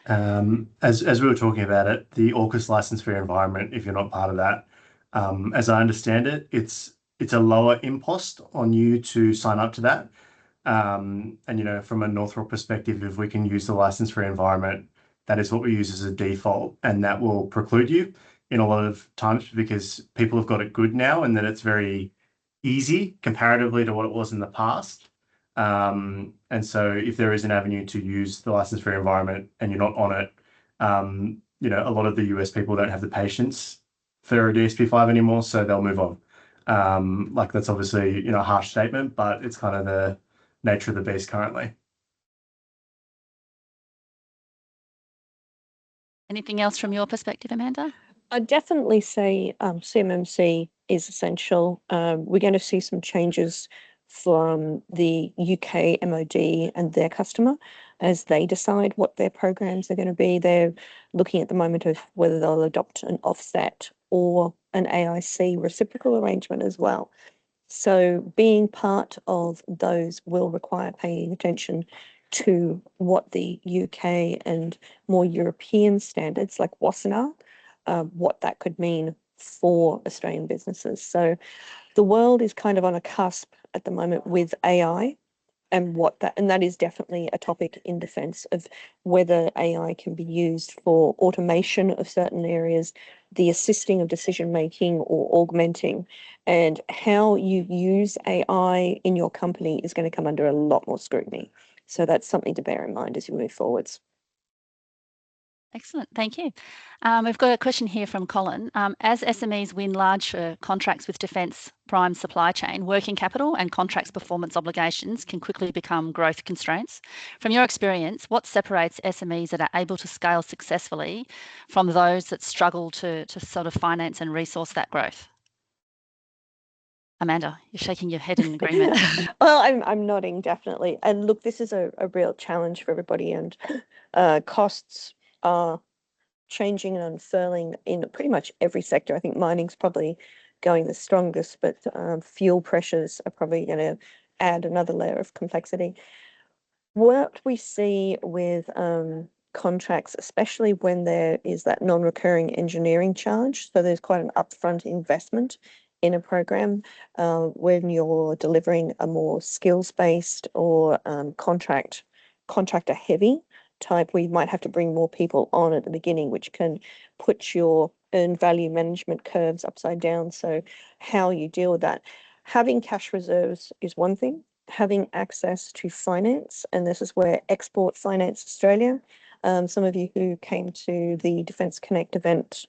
As we were talking about it, the AUKUS license for your environment, if you're not part of that, as I understand it, it's a lower impost on you to sign up to that. And from a Northrop perspective, if we can use the license for your environment, that is what we use as a default, and that will preclude you in a lot of times because people have got it good now, and that it's very easy comparatively to what it was in the past. And so if there is an avenue to use the license for your environment and you're not on it, a lot of the US people don't have the patience for a DSP5 anymore, so they'll move on. That's obviously, a harsh statement, but it's kind of the nature of the beast currently. Anything else from your perspective, Amanda? I'd definitely say CMMC is essential. We're going to see some changes from the UK MOD and their customer as they decide what their programs are going to be. They're looking at the moment of whether they'll adopt an offset or an AIC reciprocal arrangement as well. So being part of those will require paying attention to what the UK and more European standards like WASSNA, what that could mean for Australian businesses. So the world is kind of on a cusp at the moment with AI and that is definitely a topic in defence of whether AI can be used for automation of certain areas, the assisting of decision making or augmenting, and how you use AI in your company is going to come under a lot more scrutiny. So that's something to bear in mind as you move forwards. Excellent, thank you. We've got a question here from Colin. As SMEs win large contracts with defence prime supply chain, working capital and contracts performance obligations can quickly become growth constraints. From your experience, what separates SMEs that are able to scale successfully from those that struggle to sort of finance and resource that growth? Amanda, you're shaking your head in agreement. Well, I'm nodding, definitely. And look, this is a real challenge for everybody, and costs are changing and unfurling in pretty much every sector. I think mining's probably going the strongest, but fuel pressures are probably going to add another layer of complexity. What we see with contracts, especially when there is that non-recurring engineering charge, so there's quite an upfront investment in a program when you're delivering a more skills-based or contractor heavy type, we might have to bring more people on at the beginning, which can put your earned value management curves upside down. So how you deal with that. Having cash reserves is one thing. Having access to finance, and this is where Export Finance Australia, some of you who came to the Defence Connect event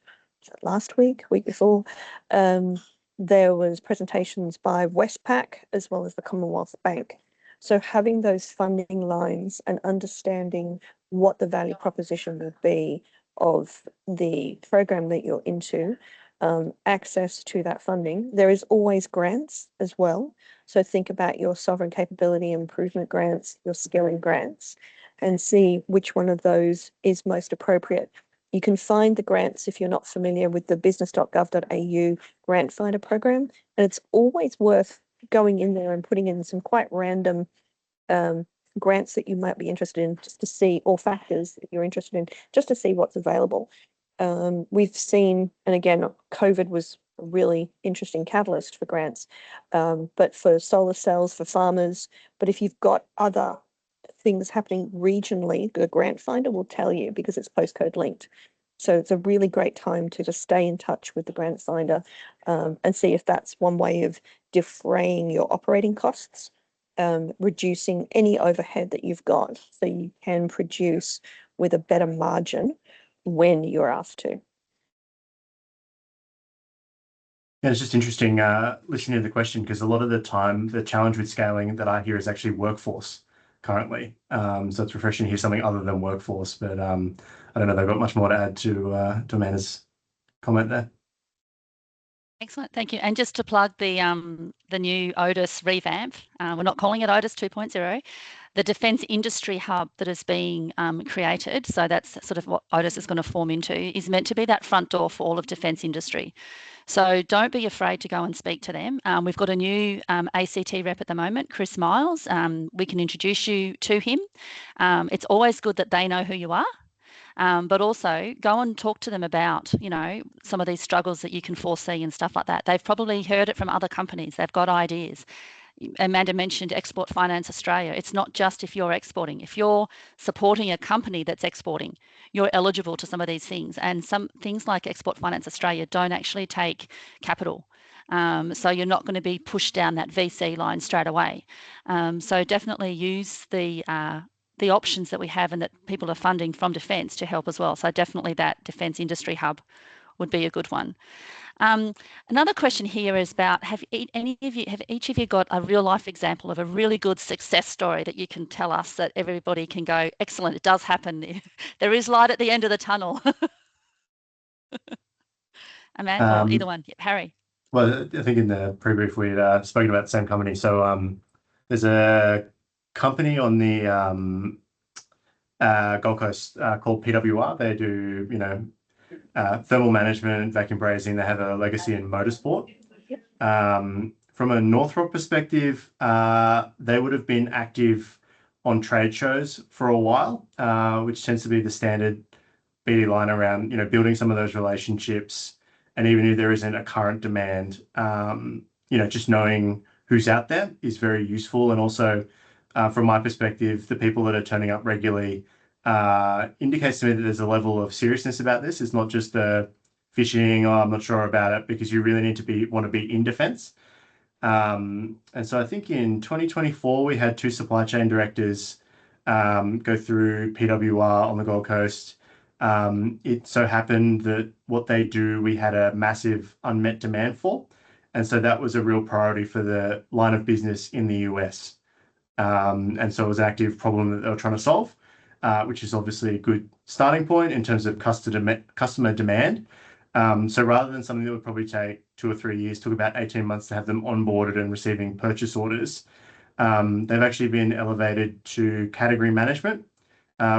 last week before, there was presentations by Westpac as well as the Commonwealth Bank. So having those funding lines and understanding what the value proposition would be of the program that you're into, access to that funding. There is always grants as well. So think about your sovereign capability improvement grants, your skilling grants, and see which one of those is most appropriate. You can find the grants if you're not familiar with the business.gov.au grant finder program, and it's always worth going in there and putting in some quite random grants that you might be interested in, just to see, or factors that you're interested in, just to see what's available. We've seen, and again, COVID was a really interesting catalyst for grants, but for solar cells, for farmers, but if you've got other things happening regionally, the grant finder will tell you because it's postcode linked. So it's a really great time to just stay in touch with the grant finder and see if that's one way of defraying your operating costs, reducing any overhead that you've got so you can produce with a better margin when you're asked to. Yeah, it's just interesting listening to the question, because a lot of the time the challenge with scaling that I hear is actually workforce currently. So it's refreshing to hear something other than workforce, but I don't know, they've got much more to add to Amanda's comment there. Excellent, thank you. And just to plug the new Otis revamp, we're not calling it Otis 2.0, the Defence Industry Hub that is being created, so that's sort of what Otis is going to form into, is meant to be that front door for all of defence industry. So don't be afraid to go and speak to them. We've got a new ACT rep at the moment, Chris Miles. We can introduce you to him. It's always good that they know who you are. But also go and talk to them about, you know, some of these struggles that you can foresee and stuff like that. They've probably heard it from other companies. They've got ideas. Amanda mentioned Export Finance Australia. It's not just if you're exporting. If you're supporting a company that's exporting, you're eligible to some of these things. And some things like Export Finance Australia don't actually take capital. So you're not going to be pushed down that VC line straight away. So definitely use the options that we have and that people are funding from Defence to help as well. So definitely that Defence Industry Hub would be a good one. Another question here is about, have each of you got a real life example of a really good success story that you can tell us that everybody can go, excellent, it does happen. There is light at the end of the tunnel. Amanda, or either one. Yeah, Harry. Well, I think in the pre-brief we'd spoken about the same company. So there's a company on the Gold Coast called PWR. They do, you know, thermal management, vacuum brazing. They have a legacy in motorsport. From a Northrop perspective, they would have been active on trade shows for a while, which tends to be the standard BD line around, you know, building some of those relationships. And even if there isn't a current demand, you know, just knowing who's out there is very useful. And also, from my perspective, the people that are turning up regularly indicates to me that there's a level of seriousness about this. It's not just the fishing, oh, I'm not sure about it, because you really need to want to be in defence. And so I think in 2024, we had 2 supply chain directors go through PWR on the Gold Coast. It so happened that what they do, we had a massive unmet demand for. And so that was a real priority for the line of business in the US. And so it was an active problem that they were trying to solve, which is obviously a good starting point in terms of customer demand. So rather than something that would probably take 2 or 3 years, took about 18 months to have them onboarded and receiving purchase orders. They've actually been elevated to category management,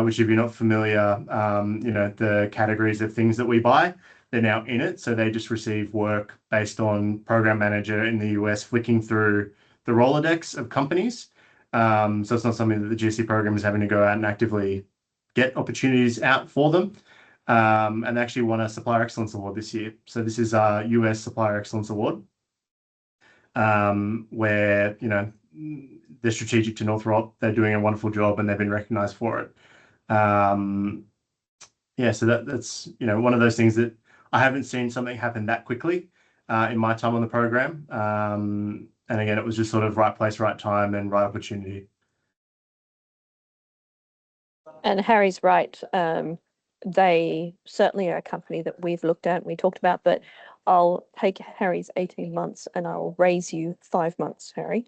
which if you're not familiar, the categories of things that we buy, they're now in it. So they just receive work based on program manager in the US flicking through the Rolodex of companies. So it's not something that the GC program is having to go out and actively get opportunities out for them. And they actually won a Supplier Excellence Award this year. So this is our US Supplier Excellence Award, where, they're strategic to Northrop. They're doing a wonderful job and they've been recognized for it. So that's one of those things that I haven't seen something happen that quickly in my time on the program. And again, it was just sort of right place, right time, and right opportunity. And Harry's right. They certainly are a company that we've looked at and we talked about, but I'll take Harry's 18 months and I'll raise you 5 months, Harry.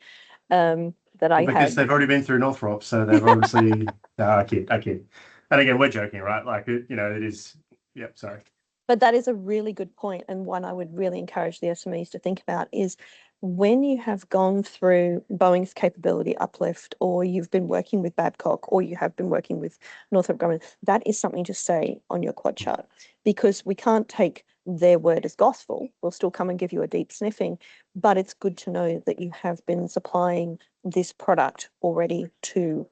Because they've already been through Northrop, so they've obviously. No, I kid. And again, we're joking, right? Like, it is. Yep, sorry. But that is a really good point, and one I would really encourage the SMEs to think about is when you have gone through Boeing's capability uplift, or you've been working with Babcock, or you have been working with Northrop Grumman, that is something to say on your quad chart, because we can't take their word as gospel. We'll still come and give you a deep sniffing, but it's good to know that you have been supplying this product already to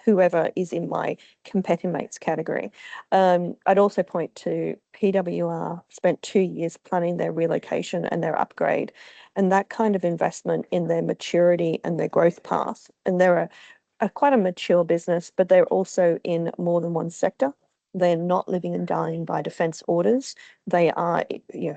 whoever is in my competitive mates category. I'd also point to PWR spent 2 years planning their relocation and their upgrade, and that kind of investment in their maturity and their growth path. And they're quite a mature business, but they're also in more than one sector. They're not living and dying by defence orders. They are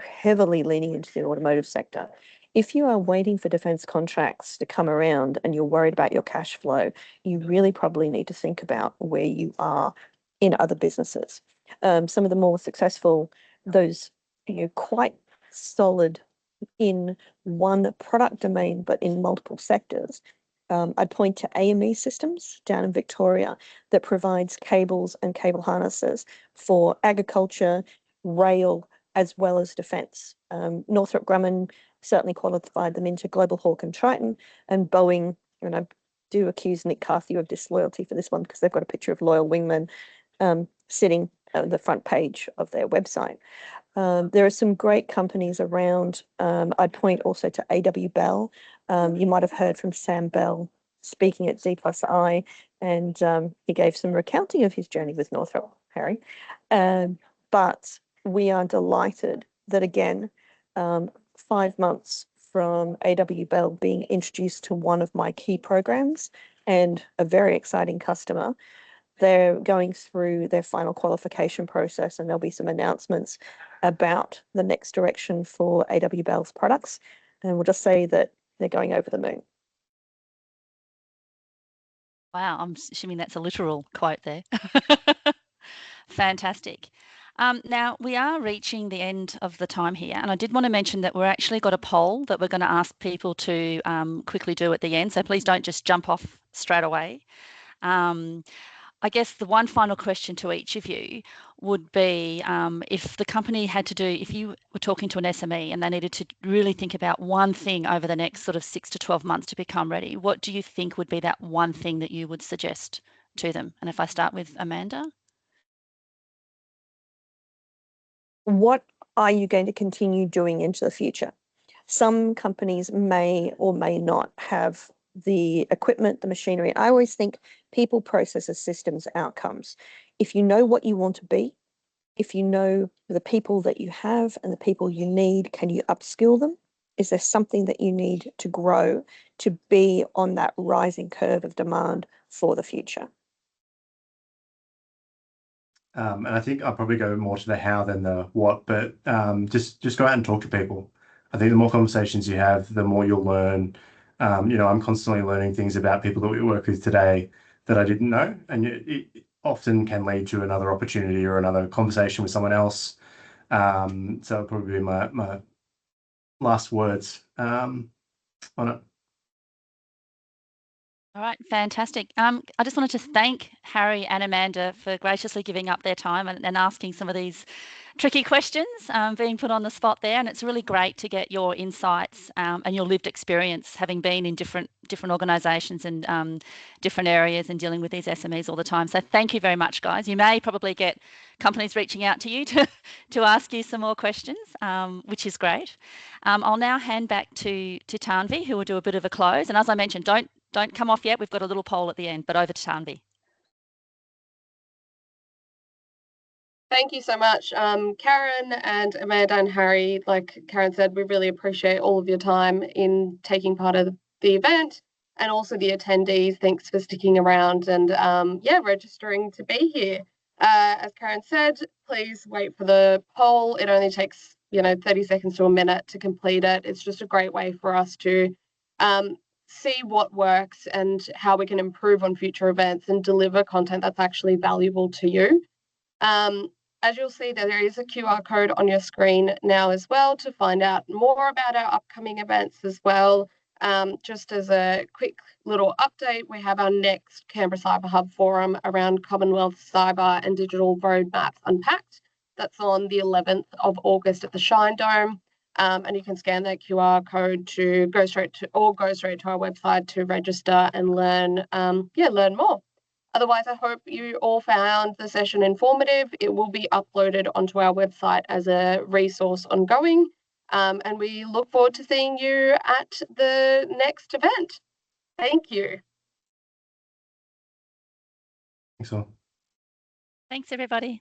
heavily leaning into the automotive sector. If you are waiting for defence contracts to come around and you're worried about your cash flow, you really probably need to think about where you are in other businesses. Some of the more successful, those quite solid in one product domain, but in multiple sectors. I'd point to AME Systems down in Victoria that provides cables and cable harnesses for agriculture, rail, as well as defence. Northrop Grumman certainly qualified them into Global Hawk and Triton, and Boeing, and I do accuse Nick Carthew of disloyalty for this one because they've got a picture of Loyal Wingman sitting at the front page of their website. There are some great companies around. I'd point also to A.W. Bell. You might have heard from Sam Bell speaking at D+I, and he gave some recounting of his journey with Northrop, Harry. But we are delighted that, again, 5 months from A.W. Bell being introduced to one of my key programs and a very exciting customer, they're going through their final qualification process, and there'll be some announcements about the next direction for A.W. Bell's products. And we'll just say that they're going over the moon. Wow, I'm assuming that's a literal quote there. Fantastic. Now, we are reaching the end of the time here, and I did want to mention that we're actually got a poll that we're going to ask people to quickly do at the end, so please don't just jump off straight away. I guess the one final question to each of you would be, if the company had to do, if you were talking to an SME and they needed to really think about one thing over the next sort of 6 to 12 months to become ready, what do you think would be that one thing that you would suggest to them? And if I start with Amanda? What are you going to continue doing into the future? Some companies may or may not have the equipment, the machinery. I always think people, processes, systems, outcomes. If you know what you want to be, if you know the people that you have and the people you need, can you upskill them? Is there something that you need to grow to be on that rising curve of demand for the future? And I think I'll probably go more to the how than the what, but just go out and talk to people. I think the more conversations you have, the more you'll learn. I'm constantly learning things about people that we work with today that I didn't know. And often can lead to another opportunity or another conversation with someone else. So that'll probably be my last words on it. All right, fantastic. I just wanted to thank Harry and Amanda for graciously giving up their time and asking some of these tricky questions, being put on the spot there. And it's really great to get your insights and your lived experience, having been in different organisations and different areas and dealing with these SMEs all the time. So thank you very much, guys. You may probably get companies reaching out to you to ask you some more questions, which is great. I'll now hand back to Tanvi, who will do a bit of a close. And as I mentioned, don't come off yet. We've got a little poll at the end, but over to Tanvi. Thank you so much, Karen and Amanda and Harry. Like Karen said, we really appreciate all of your time in taking part of the event, and also the attendees. Thanks for sticking around and registering to be here. As Karen said, please wait for the poll. It only takes 30 seconds to a minute to complete it. It's just a great way for us to see what works and how we can improve on future events and deliver content that's actually valuable to you. As you'll see, there is a QR code on your screen now as well to find out more about our upcoming events as well. Just as a quick little update, we have our next Canberra Cyber Hub Forum around Commonwealth Cyber and Digital Roadmaps Unpacked. That's on the 11th of August at the Shine Dome. And you can scan that QR code to go straight to our website to register and learn more. Otherwise, I hope you all found the session informative. It will be uploaded onto our website as a resource ongoing. And we look forward to seeing you at the next event. Thank you. Thanks all. Thanks, everybody.